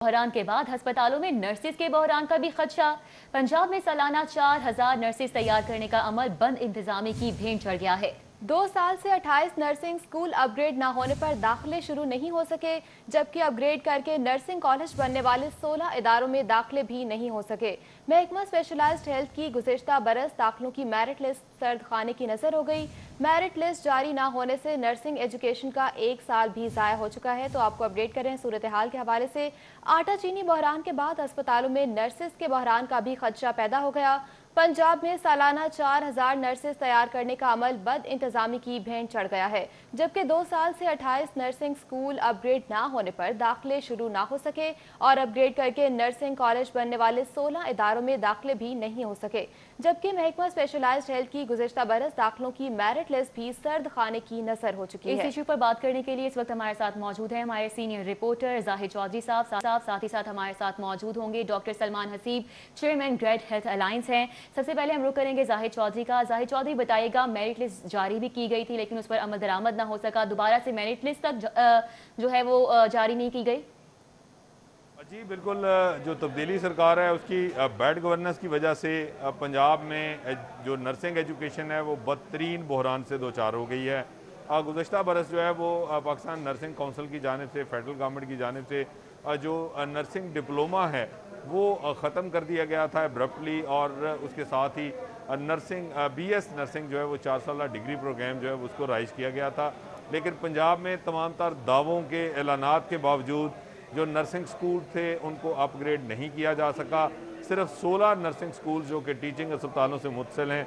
बहरान के बाद अस्पतालों में नर्सिस के बहरान का भी खदशा। पंजाब में सालाना 4000 नर्सिस तैयार करने का अमल बंद इंतजामी की भेंट चढ़ गया है। 2 साल से 28 नर्सिंग स्कूल अपग्रेड न होने पर दाखिले शुरू नहीं हो सके, जबकि अपग्रेड करके नर्सिंग कॉलेज बनने वाले 16 इदारों में दाखिले भी नहीं हो सके। महकमा स्पेशलाइज्ड हेल्थ की गुज़िश्ता बरस दाखिलों की मेरिट लिस्ट सर्द खाने की नज़र हो गई। मेरिट लिस्ट जारी न होने से नर्सिंग एजुकेशन का 1 साल भी ज़ाया हो चुका है। तो आपको अपडेट करें सूरत हाल के हवाले से। आटा चीनी बहरान के बाद अस्पतालों में नर्सिस के बहरान का भी खदशा पैदा हो गया। पंजाब में सालाना 4000 नर्सेस तैयार करने का अमल बद इंतजामी की भेंट चढ़ गया है, जबकि 2 साल से 28 नर्सिंग स्कूल अपग्रेड ना होने पर दाखिले शुरू ना हो सके और अपग्रेड करके नर्सिंग कॉलेज बनने वाले 16 इदारों में दाखिले भी नहीं हो सके। जबकि महकमा स्पेशलाइज्ड हेल्थ की गुज़िश्ता बरस दाखिलों की मेरिट लिस्ट भी सर्द खाने की नजर हो चुकी इस है। इशू पर बात करने के लिए इस वक्त हमारे साथ मौजूद हैं हमारे सीनियर रिपोर्टर जाहिद चौधरी साहब, साथ ही साथ हमारे साथ मौजूद होंगे doctor Salman Haseeb, chairman grade health alliance हैं। सबसे पहले हम रुक करेंगे जाहिद चौधरी का। जाहिद चौधरी बताइएगा, मेरिट लिस्ट जारी भी की गई थी लेकिन उस पर अमल दरामद ना हो सका, दोबारा से मेरिट लिस्ट तक जो है वो जारी नहीं की गई। जी बिल्कुल, जो तब्दीली सरकार है उसकी बैड गवर्नेंस की वजह से पंजाब में जो नर्सिंग एजुकेशन है वो बदतरीन बहरान से दो चार हो गई है। गुज़श्ता बरस जो है वो पाकिस्तान नर्सिंग कौंसिल की जानिब से, फेडरल गवर्नमेंट की जानिब से जो नर्सिंग डिप्लोमा है वो ख़त्म कर दिया गया था एब्रप्टली, और उसके साथ ही नर्सिंग BS नर्सिंग जो है वो 4 साल डिग्री प्रोग्राम जो है उसको राइज किया गया था। लेकिन पंजाब में तमाम तर दावों के ऐलानात के बावजूद जो नर्सिंग स्कूल थे उनको अपग्रेड नहीं किया जा सका। सिर्फ 16 नर्सिंग स्कूल जो कि टीचिंग अस्पतालों से मुतसिल हैं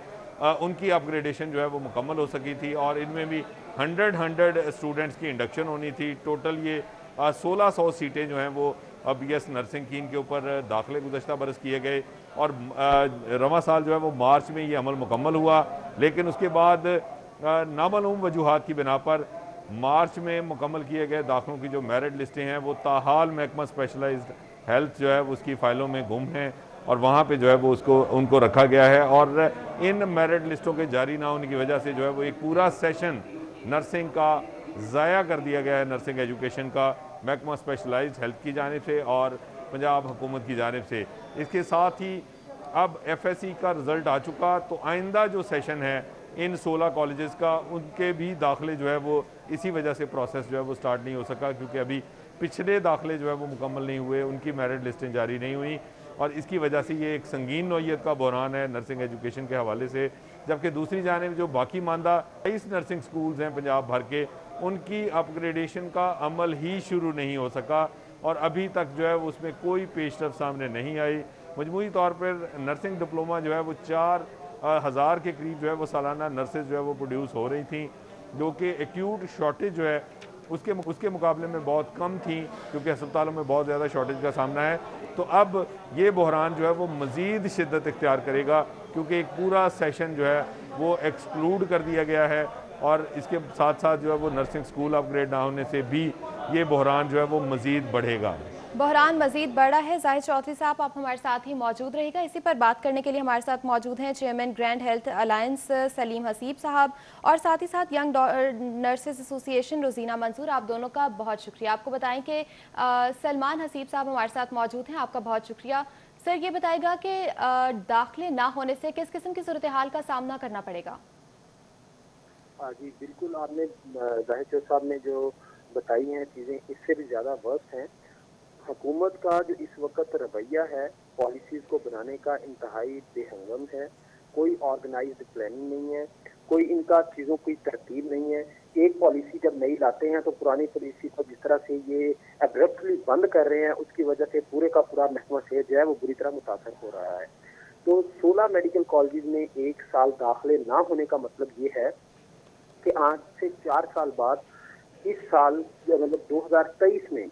उनकी अपग्रेडेशन जो है वो मुकम्मल हो सकी थी, और इनमें भी 100 स्टूडेंट्स की इंडक्शन होनी थी। टोटल ये 1600 सीटें जो हैं वो BS नर्सिंग की इनके ऊपर दाखिले गुज़श्ता बरस किए गए, और रवां साल जो है वो मार्च में ये अमल मुकम्मल हुआ। लेकिन उसके बाद नामालूम वजूहात की बिना पर मार्च में मुकम्मल किए गए दाखिलों की जो मेरिट लिस्टें हैं वो ताहाल महकमा स्पेशलाइज्ड हेल्थ जो है उसकी फ़ाइलों में गुम हैं, और वहाँ पे जो है वो उनको रखा गया है। और इन मेरिट लिस्टों के जारी ना होने की वजह से जो है वो एक पूरा सेशन नर्सिंग का ज़ाया कर दिया गया है, नर्सिंग एजुकेशन का, महकमा स्पेशलाइज्ड हेल्थ की जानिब से और पंजाब हुकूमत की जानिब से। इसके साथ ही अब FSE का रिज़ल्ट आ चुका, तो आइंदा जो सेशन है इन 16 कॉलेजेस का, उनके भी दाखिले जो है वो इसी वजह से प्रोसेस जो है वो स्टार्ट नहीं हो सका, क्योंकि अभी पिछले दाखिले जो है वो मुकम्मल नहीं हुए, उनकी मेरिट लिस्टें जारी नहीं हुई, और इसकी वजह से ये एक संगीन नौइयत का बहरान है नर्सिंग एजुकेशन के हवाले से। जबकि दूसरी जानिब जो बाकी मानदा 23 नर्सिंग स्कूल्स हैं पंजाब भर के, उनकी अपग्रेडेशन का अमल ही शुरू नहीं हो सका, और अभी तक जो है उसमें कोई पेशरफ सामने नहीं आई। मजमूई तौर पर नर्सिंग डिप्लोमा जो है वो 4000 के करीब जो है वो सालाना नर्सेज जो है वो प्रोड्यूस हो रही थी, जो कि एक्यूट शॉर्टेज जो है उसके मुकाबले में बहुत कम थी, क्योंकि अस्पतालों में बहुत ज़्यादा शॉर्टेज का सामना है। तो अब ये बहरान जो है वो मज़ीद शिद्दत इख्तियार करेगा, क्योंकि एक पूरा सेशन जो है वो एक्सक्लूड कर दिया गया है, और इसके साथ साथ जो है वो नर्सिंग स्कूल अपग्रेड ना होने से भी ये बहरान जो है वो मज़ीद बढ़ेगा। बहरान मजीद बड़ा है। जाहिद चौधरी साहब, आप हमारे साथ ही मौजूद रहेगा। इसी पर बात करने के लिए हमारे साथ मौजूद हैं chairman grand health alliance Salim Haseeb साहब, और साथ ही साथ यंग नर्सेज एसोसिएशन रोजीना मंसूर। आप दोनों का बहुत शुक्रिया। आपको बताएं कि सलमान हसीब साहब हमारे साथ मौजूद हैं, आपका बहुत शुक्रिया। सर, ये बताएगा कि दाखिले ना होने से किस किस्म की सूरत हाल का सामना करना पड़ेगा? जी बिल्कुल, आपने जाहिद चौधरी साहब ने जो बताई हैं चीज़ें इससे भी ज़्यादा वर्स्ट हैं। हुकूमत का जो इस वक्त रवैया है पॉलिसीज़ को बनाने का इंतहाई बेहंगम है। कोई ऑर्गेनाइज्ड प्लानिंग नहीं है, कोई इनका चीज़ों की तरतीब नहीं है। एक पॉलिसी जब नई लाते हैं तो पुरानी पॉलिसी को जिस तरह से ये एब्रप्टली बंद कर रहे हैं, उसकी वजह से पूरे का पूरा महकमा सेहत जो है वो बुरी तरह मुतासर हो रहा है। तो 16 मेडिकल कॉलेज में 1 साल दाखिले ना होने का मतलब ये है कि आज से 4 साल बाद इस साल मतलब 2023 में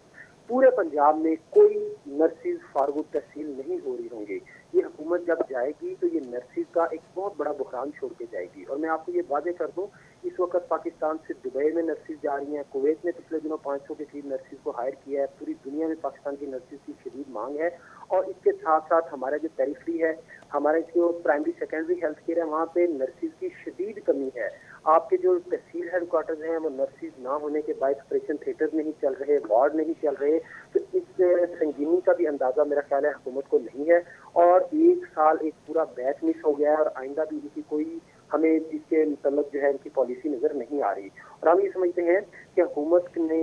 पूरे पंजाब में कोई नर्सिस फार्गुत तहसील नहीं हो रही होंगे। ये हुकूमत जब जाएगी तो ये नर्सिस का एक बहुत बड़ा बहरान छोड़ के जाएगी। और मैं आपको ये वादे कर दूं, इस वक्त पाकिस्तान से दुबई में नर्सिस जा रही हैं, कुवैत ने पिछले दिनों 500 के करीब नर्सिस को हायर किया है। पूरी दुनिया में पाकिस्तान की नर्सिस की शदीद मांग है, और इसके साथ साथ हमारा जो पेरिफेरी है, हमारे जो प्राइमरी सेकेंडरी हेल्थ केयर है, वहाँ पे नर्सिस की शदीद कमी है। آپ کے جو تحصیل ہیڈ کوارٹرز ہیں وہ نرسز نہ ہونے کے باعث آپریشن تھیٹر نہیں چل رہے, وارڈ نہیں چل رہے, تو اس سنگینی کا بھی اندازہ میرا خیال ہے حکومت کو نہیں ہے. اور 1 سال ایک پورا بیچ مس ہو گیا ہے, اور آئندہ بھی ان کی کوئی ہمیں اس کے متعلق جو ہے ان کی پالیسی نظر نہیں آ رہی. اور ہم یہ سمجھتے ہیں کہ حکومت نے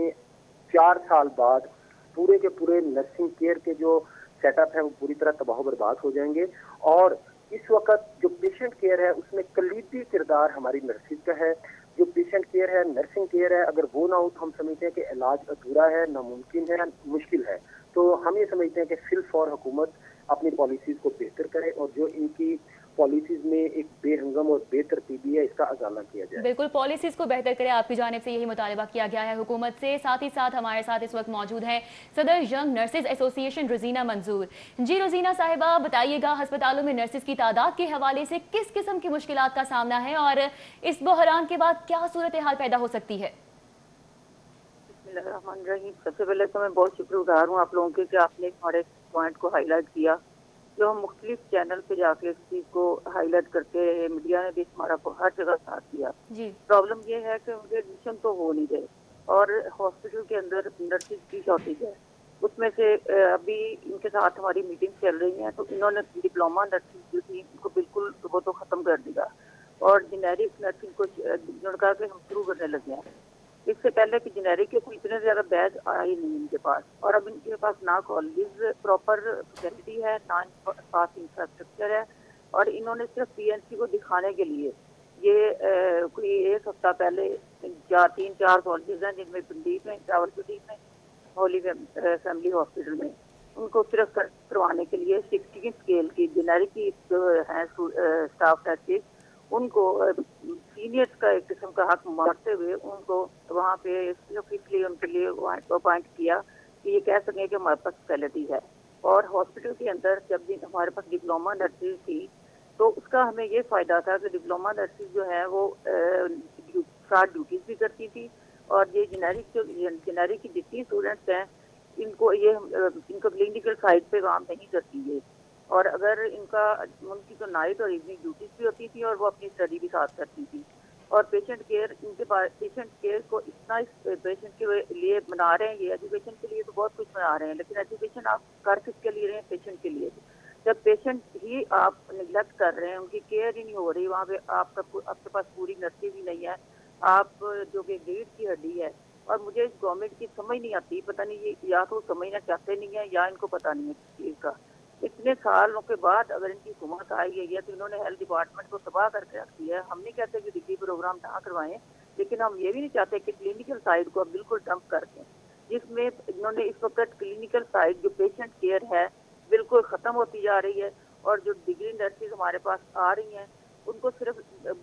4 سال بعد پورے کے پورے نرسنگ کیئر کے جو سیٹ اپ ہے وہ پوری طرح تباہ و برباد ہو جائیں گے. اور اس وقت جو پیشنٹ کیئر ہے اس میں کلیدی کردار ہماری نرسز کا ہے. جو پیشنٹ کیئر ہے, نرسنگ کیئر ہے, اگر وہ نہ ہو تو ہم سمجھتے ہیں کہ علاج ادھورا ہے, ناممکن ہے, مشکل ہے. تو ہم یہ سمجھتے ہیں کہ فی الفور حکومت اپنی پالیسیز کو بہتر کرے, اور جو ان کی پالیسیز میں ایک بے ہنگم اور بے ترتیبی ہے اس کا ازالہ کیا جائے. بالکل, پالیسیز کو بہتر کرے, آپ کی جانب سے یہی مطالبہ کیا گیا ہے حکومت سے. ساتھ ہی ساتھ ہمارے ساتھ اس وقت موجود ہیں صدر ینگ نرسز ایسوسی ایشن روزینہ منظور. جی روزینہ صاحبہ, بتائیے گا ہسپتالوں میں نرسز کی تعداد کے حوالے سے کس قسم کی مشکلات کا سامنا ہے, اور اس بحران کے بعد کیا صورتحال پیدا ہو سکتی ہے؟ بسم اللہ الرحمن الرحیم. سب سے پہلے تو میں بہت شکر گزار ہوں آپ لوگوں کے کہ آپ نے ہمارے پوائنٹ کو ہائی لائٹ کیا. جو ہم مختلف چینل پہ جا کے اس چیز کو ہائی لائٹ کرتے رہے, میڈیا نے بھی ہمارا ہر جگہ ساتھ دیا. جی, پرابلم یہ ہے کہ مجھے ایڈمیشن تو ہو نہیں رہے, اور ہاسپٹل کے اندر نرسز کی شارٹیج ہے. اس میں سے ابھی ان کے ساتھ ہماری میٹنگ چل رہی ہیں, تو انہوں نے ڈپلوما نرسنگ جو تھی ان کو بالکل وہ تو ختم کر دیا, اور جنیرک نرسنگ کو جڑکا کے ہم شروع کرنے لگے ہیں. اس سے پہلے کہ جنیرک کے کوئی اتنے زیادہ بیچ آیا ہی نہیں ان کے پاس, اور اب ان کے پاس نہ کالجز پراپر فیسلٹی ہے, نہ پاس انفراسٹرکچر ہے. اور انہوں نے صرف پی این سی کو دکھانے کے لیے یہ کوئی 1 ہفتہ پہلے 3-4 کالجز ہیں جن میں پنڈی میں, راولپنڈی میں, ہولی فیملی ہاسپٹل میں, ان کو صرف کروانے کے لیے 16 اسکیل کی جنیرک کی جو ہیں اسٹاف نرسز, ان کو سینئرز کا ایک قسم کا حق مارتے ہوئے ان کو وہاں پہ آفیشلی ان کے لیے اپوائنٹ کیا کہ یہ کہہ سکیں کہ ہمارے پاس فیسلٹی ہے. اور ہاسپٹل کے اندر جب بھی ہمارے پاس ڈپلوما نرسز تھی تو اس کا ہمیں یہ فائدہ تھا کہ ڈپلوما نرسز جو ہے وہ ساتھ ڈیوٹیز بھی کرتی تھی, اور یہ جنیرک کی جتنی اسٹوڈنٹس ہیں ان کو کلینکل سائٹ پہ کام نہیں کرتی ہے, اور اگر ان کی تو نائٹ اور ایوننگ ڈیوٹیز بھی ہوتی تھی, اور وہ اپنی اسٹڈی بھی ساتھ کرتی تھی. اور پیشنٹ کیئر ان کے پاس پیشنٹ کیئر کو اتنا پیشنٹ کے لیے بنا رہے ہیں, یہ ایجوکیشن کے لیے تو بہت کچھ بنا رہے ہیں, لیکن ایجوکیشن آپ کر کس کے لیے رہے ہیں؟ پیشنٹ کے لیے. جب پیشنٹ ہی آپ نیگلیکٹ کر رہے ہیں, ان کی کیئر ہی نہیں ہو رہی, وہاں پہ آپ کے پاس پوری نرسیں بھی نہیں ہے, آپ جو کہ ریڑھ کی ہڈی ہے. اور مجھے اس گورنمنٹ کی سمجھ نہیں آتی, پتہ نہیں یہ یا تو سمجھنا چاہتے نہیں ہیں یا ان کو پتہ نہیں ہے اس چیز کا. اتنے سالوں کے بعد اگر ان کی حکومت آئی ہے تو انہوں نے ہیلتھ ڈپارٹمنٹ کو تباہ کر کے رکھ دیا ہے. ہم نہیں کہتے کہ ڈگری پروگرام نہ کروائیں, لیکن ہم یہ بھی نہیں چاہتے کہ کلینکل سائڈ کو بالکل ڈمپ کر دیں, جس میں انہوں نے اس وقت کلینکل سائڈ جو پیشنٹ کیئر ہے بالکل ختم ہوتی جا رہی ہے. اور جو ڈگری نرسز ہمارے پاس آ رہی ہیں ان کو صرف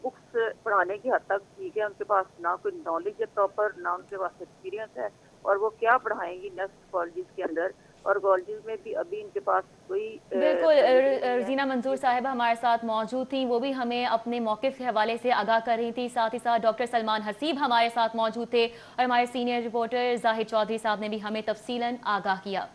بکس پڑھانے کی حد تک ٹھیک ہے, ان کے پاس نہ کوئی نالج ہے پراپر, نہ ان کے پاس ایکسپیرینس ہے, اور وہ کیا پڑھائیں گی نرس کالجز کے اندر, اور کالجز میں بھی ابھی ان کے پاس کوئی بالکل. روزینہ منظور صاحبہ ہمارے ساتھ موجود تھیں, وہ بھی ہمیں اپنے موقف کے حوالے سے آگاہ کر رہی تھی. ساتھ ہی ساتھ ڈاکٹر سلمان حسیب ہمارے ساتھ موجود تھے, اور ہمارے سینئر رپورٹر زاہد چودھری صاحب نے بھی ہمیں تفصیلاً آگاہ کیا.